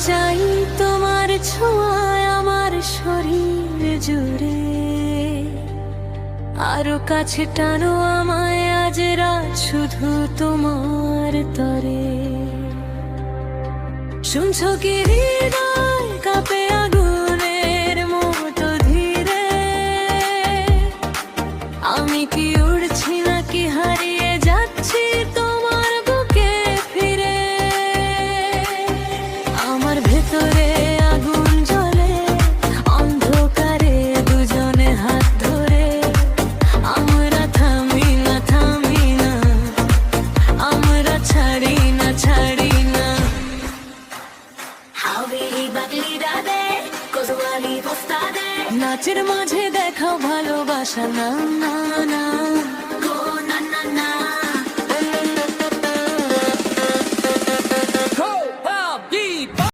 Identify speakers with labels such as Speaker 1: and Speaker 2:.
Speaker 1: চাই তোমার ছোঁয়ায় আমার শরীর জুড়ে, আরো কাছে টানো আমায় আজ রাত শুধু তোমার তরে। শুনছো কি হৃদয় কাঁপে আগুনের মতো ধীরে, আমি কি উড়ছি নাকি হারিয়ে যাচ্ছি তোমার বুকে ফিরে। আমার ভেতরে আগুন জ্বলে অন্ধকারে দুজনে হাত ধরে, আমরা থামি না থামি না, আমরা ছাড়ি না ছাড়ি না। নাচের মাঝে দেখাও ভালোবাসা, না না না, না না না।